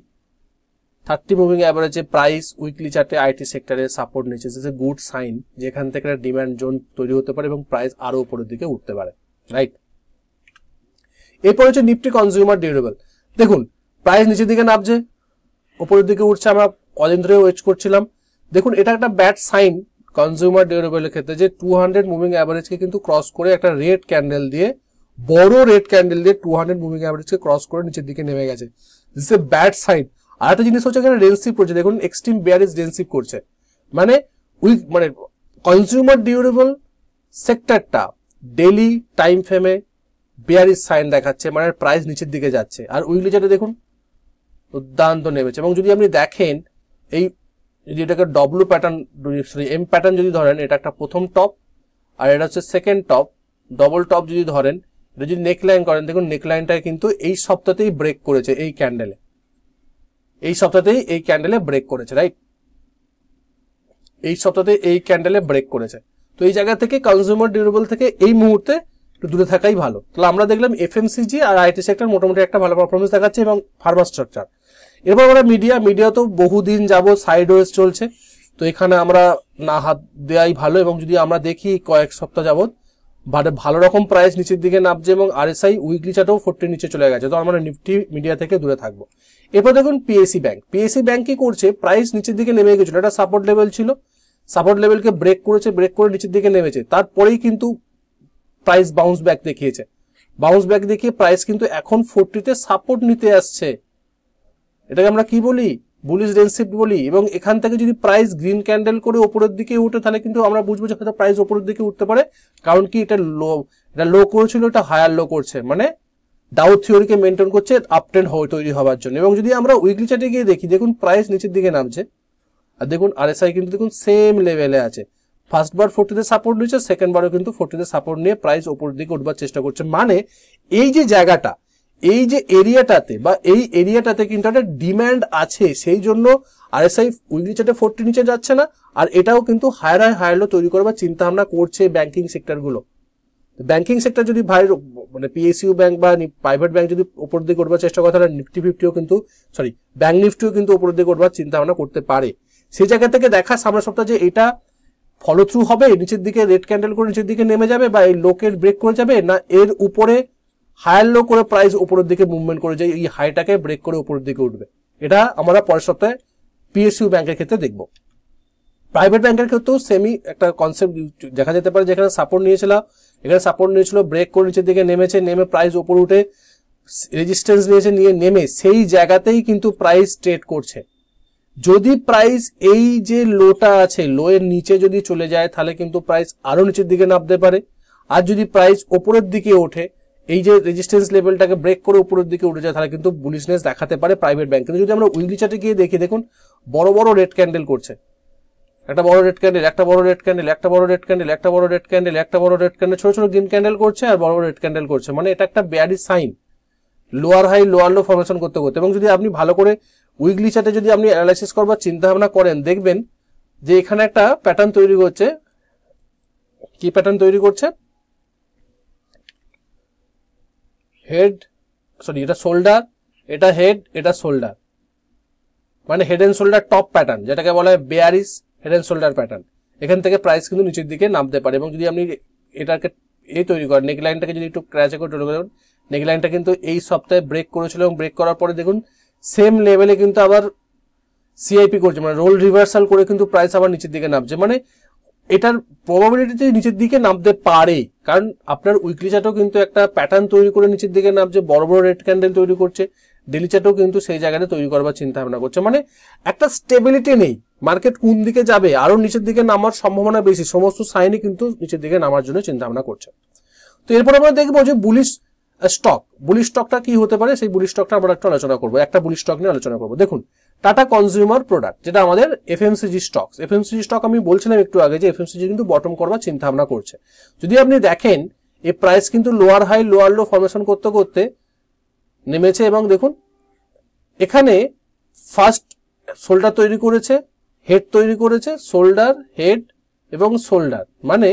30 মুভিং অ্যাভারেজে প্রাইস উইকলি চার্টে আইটি সেক্টরে সাপোর্ট নিচ্ছে। ইজ এ গুড সাইন যেখান থেকে একটা ডিমান্ড জোন তৈরি হতে পারে এবং প্রাইস আরো উপরের দিকে উঠতে পারে, রাইট? এরপর হচ্ছে নিফটি কনজিউমার ডিউরেবল। দেখুন প্রাইস নিচের দিকে নামছে, উপরের দিকে উঠছে, আমরা কদিন ধরে ওয়েট করছিলাম। দেখুন এটা একটা ব্যাড সাইন কনজিউমার ডিউরেবলের ক্ষেত্রে যে 200 মুভিং অ্যাভারেজকে কিন্তু ক্রস করে একটা রেড ক্যান্ডেল দিয়ে, বড় রেড ক্যান্ডেল দিয়ে 200 মুভিং অ্যাভারেজকে ক্রস করে নিচের দিকে নেমে গেছে। This is a bad sign. আর একটা জিনিস হচ্ছে এখানে রেনসিপ করছে, দেখুন এক্সট্রিম বেয়ারিশ রেনসিপ করছে, মানে কনজিউমার ডিউরেবল সেক্টরটা ডেইলি টাইম ফ্রেমে বেয়ারিশ সাইন দেখাচ্ছে, মানে প্রাইস নিচের দিকে যাচ্ছে। আর উইকলি চার্টে দেখুন দুর্দান্ত নেমেছে। এবং যদি আপনি দেখেন এই যদি এটাকে ডব্লিউ প্যাটার্ন এম প্যাটার্ন যদি ধরেন, এটা একটা প্রথম টপ আর এটা হচ্ছে সেকেন্ড টপ, ডবল টপ যদি ধরেন, এটা যদি নেকলাইন করেন, দেখুন নেকলাইনটা কিন্তু এই সপ্তাহতেই ব্রেক করেছে, এই ক্যান্ডেলে, এই সপ্তাহতেই এই ক্যান্ডেলে ব্রেক করেছে, রাইট? এই সপ্তাহে এই ক্যান্ডেলে ব্রেক করেছে। তো এই জায়গা থেকে কনজিউমার ডিউরেবল থেকে এই মুহূর্তে একটু দূরে থাকাই ভালো। তাহলে আমরা দেখলাম এফএমসিজি আর আইটি সেক্টর মোটামুটি একটা ভালো পারফরমেন্স দেখাচ্ছে এবং ফার্মা স্ট্রাকচার। এরপর আমরা মিডিয়া তো বহুদিন যাবত সাইডওয়েজ চলছে, তো এখানে আমরা না হাত দেওয়াই ভালো। এবং যদি আমরা দেখি কয়েক সপ্তাহ যাবত ভালো রকম প্রাইস নিচের দিকে নামছে এবং আরএসআই উইকলি চার্টেও 40 নিচে চলে গেছে, তো আমরা নিফটি মিডিয়া থেকে দূরে থাকবো। এরপর দেখুন পিএসসি ব্যাংক কি করছে, প্রাইস নিচের দিকে নেমে গেছিল, এটা সাপোর্ট লেভেল ছিল, সাপোর্ট লেভেলকে ব্রেক করেছে, ব্রেক করে নিচের দিকে নেমেছে, তারপরেই কিন্তু প্রাইস বাউন্স ব্যাক দেখিয়েছে। বাউন্স ব্যাক দেখিয়ে প্রাইস কিন্তু এখন 40তে সাপোর্ট নিতে আসছে, এটাকে আমরা কি বলি, বুলিশ রেনসিপ বলি। এবং এখান থেকে যদি প্রাইস গ্রিন ক্যান্ডেল করে উপরের দিকে উঠে, তাহলে কিন্তু আমরা বুঝবো যে হয়তো প্রাইস উপরের দিকে উঠতে পারে। কারণ কি এটা লো করেছিল, এটা হায়ার লো করছে, মানে ডাউ থিওরিকে মেনটেন করছে আপ ট্রেন্ড তৈরি হওয়ার জন্য। এবং যদি আমরা উইকলি চার্টে গিয়ে দেখি, দেখুন প্রাইস নিচের দিকে নামছে, আর দেখুন আরএসআই কিন্তু দেখুন সেম লেভেলে আছে। ফার্স্ট বার 40তে সাপোর্ট নিচ্ছে, সেকেন্ড বারও কিন্তু 40তে সাপোর্ট নিয়ে প্রাইস উপরের দিকে উঠবার চেষ্টা করছে। মানে এই যে জায়গাটা, এই যে এরিয়াটাতে বা এই এরিয়াটাতে কিন্তু একটা ডিম্যান্ড আছে, সেই জন্য আরএসআই উইকলি চার্টে 40 নিচে যাচ্ছে না। আর এটাও কিন্তু হায়ার লো তৈরি করবার চিন্তা ভাবনা করছে ব্যাংকিং সেক্টর গুলো। ব্যাংকিং সেক্টর যদি মানে পিএসইউ ব্যাংক বা প্রাইভেট ব্যাংক যদি উপর দিকে উঠবার চেষ্টা করে, তাহলে নিফটি 50ও কিন্তু ব্যাংক নিফটিও কিন্তু উপর দিকে উঠবার চিন্তা ভাবনা করতে পারে। সেই জায়গা থেকে দেখা সামনের সপ্তাহে যে এটা ফলো থ্রু হবে, নিচের দিকে রেড ক্যান্ডেল করে নিচের দিকে নেমে যাবে বা এই লোকের ব্রেক করে যাবে, না এর উপরে হায়ার লো করে প্রাইস উপরের দিকে মুভমেন্ট করে যায়, এই হাইটাকে ব্রেক করে উপরের দিকে উঠবে। এটা আমরা পরের সপ্তাহে পিএসইউ ব্যাংকের ক্ষেত্রে দেখবো। প্রাইভেট ব্যাংকের ক্ষেত্রেও সেমি একটা কনসেপ্ট দেখা যেতে পারে, যেখানে সাপোর্ট নিয়েছিল, এখানে সাপোর্ট নিয়েছিল, ব্রেক করে নিচের দিকে নেমেছে, নেমে প্রাইস উপরে উঠে রেজিস্ট্যান্স নিয়েছে, নিয়ে নেমে সেই জায়গাতেই কিন্তু প্রাইস ট্রেড করছে। যদি প্রাইস এই যে লোটা আছে, লো এর নিচে যদি চলে যায়, তাহলে কিন্তু প্রাইস আরো নিচের দিকে নামতে পারে। আর যদি প্রাইস উপরের দিকে ওঠে, এই যে রেজিস্ট্যান্স লেভেলটাকে ব্রেক করে উপরের দিকে উঠে যায়, তাহলে কিন্তু বুলিশনেস দেখাতে পারে প্রাইভেট ব্যাংক। কিন্তু যদি আমরা উইকলি চার্টে গিয়ে দেখি, দেখুন বড় বড় রেড ক্যান্ডেল করছে, একটা বড় রেড ক্যান্ডেল, একটা বড় রেড ক্যান্ডেল, একটা বড় রেড ক্যান্ডেল, একটা বড় রেড ক্যান্ডেল, একটা বড় রেড ক্যান্ডেল, ছোট ছোট গ্রিন ক্যান্ডেল করছে আর বড় রেড ক্যান্ডেল করছে, মানে এটা একটা bearish sign, lower high lower low formation করতে করতে। এবং যদি আপনি ভালো করে উইকলি চার্টে যদি আপনি অ্যানালাইসিস করবার চিন্তা ভাবনা করেন, দেখবেন যে এখানে একটা প্যাটার্ন তৈরি করছে। কি প্যাটার্ন তৈরি করছে? হেড, সরি এটা শোল্ডার, এটা হেড, এটা শোল্ডার, মানে head and shoulder top pattern, যেটাকে বলা হয় bearish head and shoulder pattern. এখান থেকে প্রাইস কিন্তু নিচের দিকে নামতে পারে। এবং যদি আপনি এটাকে তৈরি করেন, নেক লাইনটাকে যদি একটু ক্র্যাচ করে তৈরি করেন, নেক লাইনটা কিন্তু এই সপ্তাহে ব্রেক করেছিল এবং ব্রেক করার পরে দেখুন সেম লেভেলে কিন্তু আবার সিআইপি করছে, মানে রোল রিভার্সাল করে কিন্তু প্রাইস আবার নিচের দিকে নামছে। মানে এটার প্রবাবিলিটি নিচের দিকে নামতে পারে, কারণ আপনার উইকলি চার্টও কিন্তু একটা প্যাটার্ন তৈরি করে নিচের দিকে নামছে, বড় বড় রেড ক্যান্ডেল তৈরি করছে। ডেলি চার্টও কিন্তু সেই জায়গাটা তৈরি করবার চিন্তা ভাবনা করছে, মানে একটা স্টেবিলিটি নেই। মার্কেট কোন দিকে যাবে, আরো নিচের দিকে নামার সম্ভাবনা বেশি, সমস্ত সাইনই কিন্তু নিচের দিকে নামার জন্য চিন্তা ভাবনা করছে। তো এরপর আমরা দেখবো যে বুলিশ স্টকটা কি হতে পারে, সেই বুলিশ স্টকটা আমরা একটু আলোচনা করবো। একটা বুলিশ স্টক নিয়ে আলোচনা করবো। দেখুন টাটা কনজিউমার প্রোডাক্ট, যেটা আমাদের এফএমসিজি স্টক। এফএমসিজি স্টক আমি বলছিলাম একটু আগে যে এফএমসিজি কিন্তু বটম করবার চিন্তা ভাবনা করছে। যদি আপনি দেখেন এই প্রাইস কিন্তু lower high lower low formation করতে করতে নেমেছে এবং দেখুন এখানে ফার্স্ট শোল্ডার তৈরি করেছে, হেড তৈরি করেছে, শোল্ডার হেড এবং শোল্ডার, মানে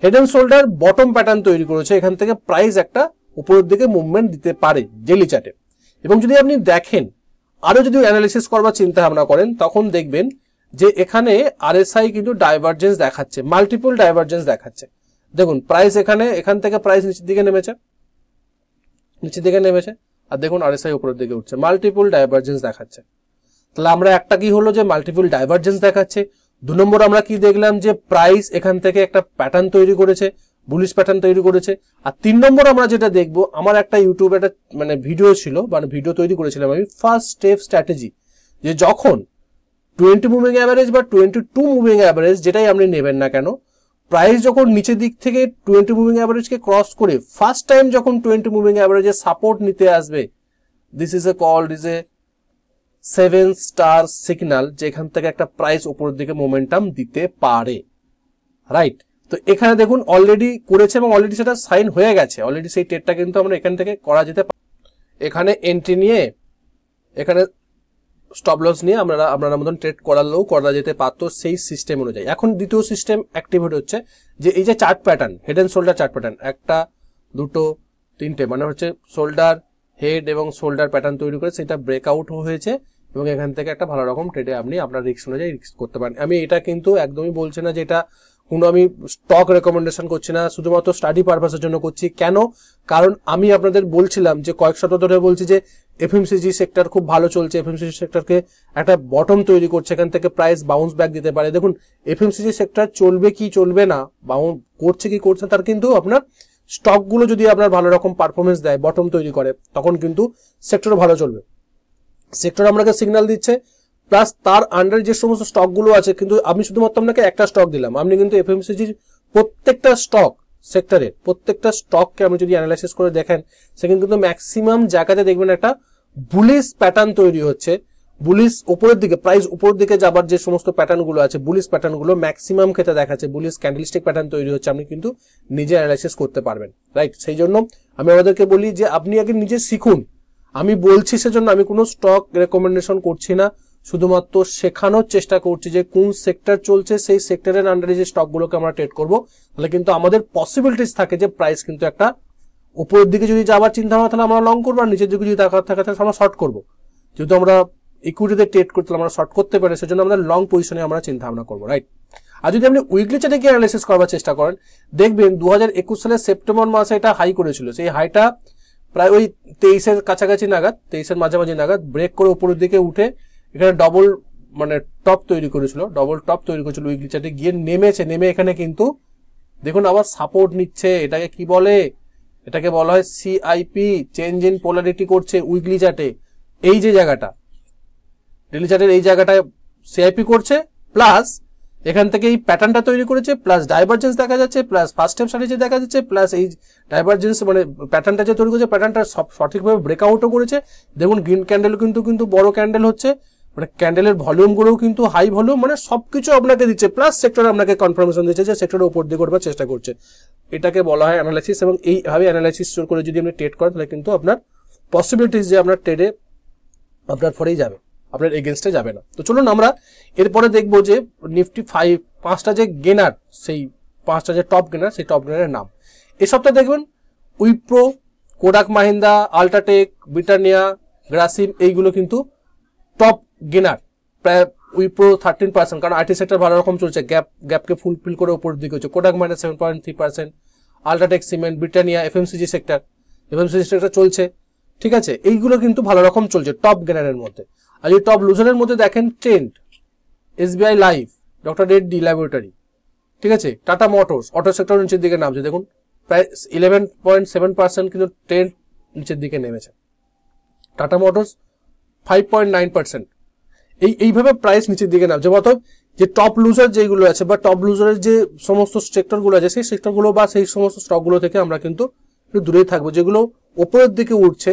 head and shoulder bottom pattern তৈরি করেছে। এখান থেকে প্রাইস একটা উপরের দিকে মুভমেন্ট দিতে পারে ডেলি চার্টে। এবং যদি আপনি দেখেন আরো যদি অ্যানালিসিস করবার চিন্তা ভাবনা করেন, তখন দেখবেন যে এখানে আরএসআই কিন্তু ডাইভারজেন্স দেখাচ্ছে, মাল্টিপল ডাইভারজেন্স দেখাচ্ছে। দেখুন প্রাইস এখান থেকে প্রাইস নিচের দিকে নেমেছে, আর দেখুন আরএসআই উপরের দিকে উঠছে, মাল্টিপল ডাইভারজেন্স দেখাচ্ছে। তাহলে আমরা একটা কি হলো যে মাল্টিপল ডাইভারজেন্স দেখাচ্ছে। 2 নম্বর আমরা কি দেখলাম যে প্রাইস এখান থেকে একটা প্যাটার্ন তৈরি করেছে, বুলিশ প্যাটার্ন তৈরি করেছে। আর 3 নম্বর আমরা যেটা দেখবো, আমার একটা ইউটিউবে একটা মানে ভিডিও ছিল, মানে ভিডিও তৈরি করেছিলাম আমি, ফার্স্ট স্টেপ স্ট্র্যাটেজি, যে যখন 20 মুভিং অ্যাভারেজ বা 22 মুভিং অ্যাভারেজ যেটাই আপনি নেবেন না কেন, প্রাইস যখন নিচের দিক থেকে 20 মুভিং অ্যাভারেজকে ক্রস করে ফার্স্ট টাইম যখন 20 মুভিং অ্যাভারেজের সাপোর্ট নিতে আসবে, this is A 7 star signal, যেখান থেকে একটা প্রাইস উপরের দিকে মোমেন্টাম দিতে পারে, রাইট। তো এখানে দেখুন অলরেডি করেছে এবং অলরেডি সেটা সাইন হয়ে গেছে, অলরেডি সেই ট্রেডটা কিন্তু আমরা এখান থেকে করা যেতে পারে। এখানে এন্ট্রি নিয়ে, এখানে স্টপ লস নিয়ে আপনারা মতন ট্রেড করা যেতে পারতো সেই সিস্টেম অনুযায়ী। এখন দ্বিতীয় সিস্টেম অ্যাক্টিভেট হচ্ছে, যে এই যে chart pattern, head and shoulder chart pattern, 1 2 3টে, মানে হচ্ছে শোল্ডার হেড এবং শোল্ডার প্যাটার্ন তৈরি করে সেটা ব্রেকআউট হয়েছে এবং এখান থেকে একটা ভালো রকম ট্রেডে আপনি আপনার রিস্ক অনুযায়ী রিস্ক করতে পারেন। আমি এটা কিন্তু একদমই বলছি না যে এটা কোনো আমি স্টক রেকমেন্ডেশন করছি না, শুধুমাত্র স্টাডি পারপাসের জন্য করছি। কেন? কারণ আমি আপনাদের বলছিলাম যে কয়েক সপ্তাহ ধরে বলছি যে এফএমসিজি সেক্টর খুব ভালো চলছে, এফএমসিজি সেক্টরকে একটা বটম তৈরি করছে, এখান থেকে প্রাইস বাউন্স ব্যাক দিতে পারে। দেখুন এফএমসিজি সেক্টর চলবে কি চলবে না, বাউন্স করছে কি করছে, তার কিন্তু আপনার স্টকগুলো যদি আপনার ভালো রকম পারফরমেন্স দেয়, বটম তৈরি করে, তখন কিন্তু সেক্টরও ভালো চলবে। সেক্টর আপনাকে সিগন্যাল দিচ্ছে, প্লাস তার আন্ডার যে সমস্ত স্টকগুলো আছে, কিন্তু আমি শুধুমাত্র আপনাকে একটা স্টক দিলাম, আপনি কিন্তু এফএমসিজির প্রত্যেকটা স্টক সেক্টরের প্রত্যেকটা স্টককে আপনি যদি অ্যানালাইসিস করে দেখেন, সেখানে কিন্তু ম্যাক্সিমাম জায়গাতে দেখবেন একটা বুলিশ প্যাটার্ন তৈরি হচ্ছে। বুলিশ উপরের দিকে, প্রাইস উপরের দিকে যাবার যে সমস্ত প্যাটার্নগুলো আছে, বুলিশ প্যাটার্নগুলো ম্যাক্সিমাম ক্ষেত্রে দেখাচ্ছে, বুলিশ ক্যান্ডেলস্টিক প্যাটার্ন তৈরি হচ্ছে, আপনি কিন্তু নিজে অ্যানালাইসিস করতে পারবেন, রাইট। সেই জন্য আমি আমাদেরকে বলি যে আপনি আগে নিজে শিখুন। আমি বলছি সেজন্য আমি কোনো স্টক রেকমেন্ডেশন করছি না, শুধুমাত্র শেখানোর চেষ্টা করছি যে কোন সেক্টর চলছে, সেই সেক্টরের আন্ডারে যে স্টকগুলোকে আমরা ট্রেড করবো, তাহলে কিন্তু আমাদের পসিবিলিটিস থাকে যে প্রাইস কিন্তু একটা উপরের দিকে যদি যাবার চিন্তা ভাবনা, তাহলে আমরা লং করবো, আর নিচের দিকে যদি দেখা থাকে তাহলে আমরা শর্ট করবো। যেহেতু আমরা ইকুইটিতে ট্রেড করতে আমরা শর্ট করতে পারি, সেজন্য আমাদের লং পজিশনে আমরা চিন্তা ভাবনা করবো, রাইট। আর যদি আপনি উইকলি চার্টে গিয়ে অ্যানালাইসিস করবার চেষ্টা করেন, দেখবেন 2021 সালের সেপ্টেম্বর মাসে এটা হাই করেছিল, সেই হাইটা প্রায় ওই 23-এর কাছাকাছি নাগাদ, 23-এর মাঝামাঝি নাগাদ ব্রেক করে উপরের দিকে উঠে এখানে ডবল টপ তৈরি করেছিল উইকলি চার্টে গিয়ে নেমে এখানে কিন্তু দেখুন আবার সাপোর্ট নিচ্ছে। এটাকে কি বলে? এটাকে বলা হয় সিআইপি, চেঞ্জ ইন পোলারিটি করছে উইকলি চার্টে। এই যে জায়গাটা ডেইলি চার্টের এই জায়গাটায় সিআইপি করছে, প্লাস এখান থেকে এই প্যাটার্নটা তৈরি করেছে, প্লাস ডাইভারজেন্স দেখা যাচ্ছে, প্লাস ফার্স্ট স্টেপ স্ট্র্যাটেজি দেখা যাচ্ছে, প্লাস এই ডাইভারজেন্স মানে প্যাটার্নটা যে তৈরি করেছে, প্যাটার্নটা সঠিকভাবে ব্রেকআউটও করেছে। দেখুন গ্রিন ক্যান্ডেল কিন্তু বড় ক্যান্ডেল হচ্ছে, মানে ক্যান্ডেলের ভলিউমগুলোও কিন্তু হাই ভলিউম, মানে সবকিছু আপনাকে দিচ্ছে, প্লাস সেক্টর আপনাকে কনফার্মেশন দিচ্ছে যে সেক্টরের উপর দিয়ে করবার চেষ্টা করছে। এটাকে বলা হয় অ্যানালাইসিস, এবং এইভাবে অ্যানালাইসিস করে যদি আপনি ট্রেড করেন তাহলে কিন্তু আপনার পসিবিলিটিস যে আপনার ট্রেডে আপনার ফরেই যাবে, আপনার এগেনস্টে যাবে না। তো চলুন আমরা এরপরে দেখবো যে নিফটি 5টা যে গেনার, সেই 5টা যে টপ গেনার, সেই টপ গেনারের নাম। এই সপ্তাহে দেখবেন Wipro, Kodak Mahindra, UltraTech, Britannia, Grasim, এইগুলো কিন্তু টপ গেনার। প্রায় উইপ্রো 13%, কারণ আইটি সেক্টর ভালো রকম চলছে, গ্যাপকে ফুলফিল করে উপরের দিকে হচ্ছে। Kodak Mahindra 7.3%, UltraTech, cement, Britannia, FMCG sector চলছে, ঠিক আছে। এইগুলো কিন্তু ভালো রকম চলছে টপ গেনারের মধ্যে। আর এই টপ লুজারের মধ্যে দেখেন trend, SBI life, doctor Reddy laboratory, ঠিক আছে, টাটা মোটরস, অটো সেক্টর নিচের দিকে নামছে, দেখুন প্রায় 11.7% কিন্তু ট্রেন্ড নিচের দিকে নেমেছে। Tata motors 5.9%। এইভাবে প্রাইস নিচের দিকে নামছে। অর্থাৎ যে টপ লুজার যেগুলো আছে বা টপ লুজারের যে সমস্ত সেক্টরগুলো আছে, সেই সেক্টরগুলো বা সেই সমস্ত স্টকগুলো থেকে আমরা কিন্তু একটু দূরেই থাকবো। যেগুলো উপরের দিকে উঠছে,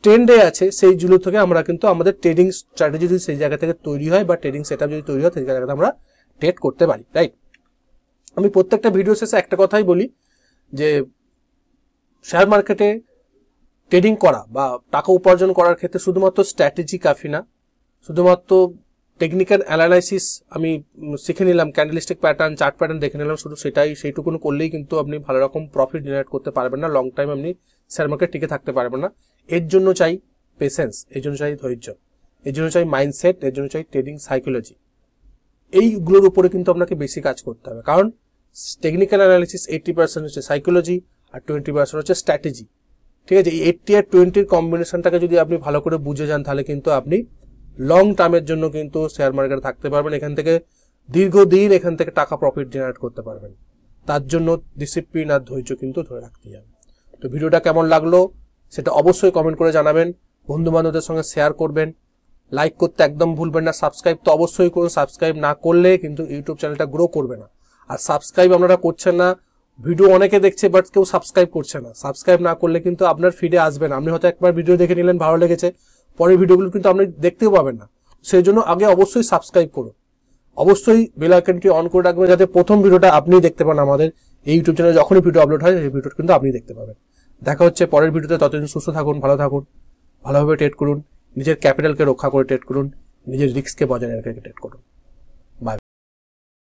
ট্রেন্ডে আছে, সেইগুলো থেকে আমরা কিন্তু আমাদের ট্রেডিং স্ট্র্যাটেজি যদি সেই জায়গা থেকে তৈরি হয় বা ট্রেডিং সেটআপ যদি তৈরি হয়, সেই জায়গাতে আমরা ট্রেড করতে পারি, রাইট। আমি প্রত্যেকটা ভিডিও শেষে একটা কথাই বলি যে শেয়ার মার্কেটে ট্রেডিং করা বা টাকা উপার্জন করার ক্ষেত্রে শুধুমাত্র স্ট্র্যাটেজি কাফি না, শুধুমাত্র টেকনিক্যাল অ্যানালাইসিস আমি শিখে নিলাম, ক্যান্ডেলস্টিক প্যাটার্ন, চার্ট প্যাটার্ন দেখে নিলাম, শুধু সেইটুকুন করলেই কিন্তু আপনি ভালো রকম প্রফিট জেনারেট করতে পারবেন না, লং টাইম আপনি শেয়ার মার্কেট টিকে থাকতে পারবেন না। এর জন্য চাই পেশেন্স, এর জন্য চাই ধৈর্য, এর জন্য চাই মাইন্ডসেট, এর জন্য চাই ট্রেডিং সাইকোলজি। এইগুলোর উপরে কিন্তু আপনাকে বেশি কাজ করতে হবে, কারণ টেকনিক্যাল অ্যানালিসিস 80% হচ্ছে সাইকোলজি আর 20% হচ্ছে স্ট্র্যাটেজি, ঠিক আছে। এই 80 আর 20-র কম্বিনেশনটাকে যদি আপনি ভালো করে বুঝে যান, তাহলে কিন্তু আপনি লং টার্মের জন্য কিন্তু শেয়ার মার্কেটে থাকতে পারবেন, এখান থেকে দীর্ঘদিন এখান থেকে টাকা প্রফিট জেনারেট করতে পারবেন। তার জন্য ডিসিপ্লিন আর ধৈর্য কিন্তু ধরে রাখতে হবে। তো ভিডিওটা কেমন লাগলো সেটা অবশ্যই কমেন্ট করে জানাবেন, বন্ধু বান্ধবদের সঙ্গে শেয়ার করবেন, লাইক করতে একদম ভুলবেন না, সাবস্ক্রাইব তো অবশ্যই করুন, সাবস্ক্রাইব না করলে কিন্তু ইউটিউব চ্যানেলটা গ্রো করবে না। আর সাবস্ক্রাইব আপনারা করছেন না, ভিডিও অনেকে দেখছে বাট কেউ সাবস্ক্রাইব করছে না। সাবস্ক্রাইব না করলে কিন্তু আপনার ফিডে আসবে না। আপনি হয়তো একবার ভিডিও দেখে নিলেন, ভালো লেগেছে, পরের ভিডিওগুলো কিন্তু আপনি দেখতেও পাবেন না। সেই জন্য আগে অবশ্যই সাবস্ক্রাইব করুন, অবশ্যই বেল আইকনটি অন করে রাখবেন, যাতে প্রথম ভিডিওটা আপনি দেখতে পান। আমাদের এই ইউটিউব চ্যানেলে যখনই ভিডিও আপলোড হয়, সেই ভিডিওটা কিন্তু আপনি দেখতে পাবেন। দেখা হচ্ছে পরের ভিডিওতে, ততদিন সুস্থ থাকুন, ভালো থাকুন, ভালোভাবে ট্রেড করুন, নিজের ক্যাপিটালকে রক্ষা করে ট্রেড করুন, নিজের রিস্ককে বজায় রেখে ট্রেড করুন।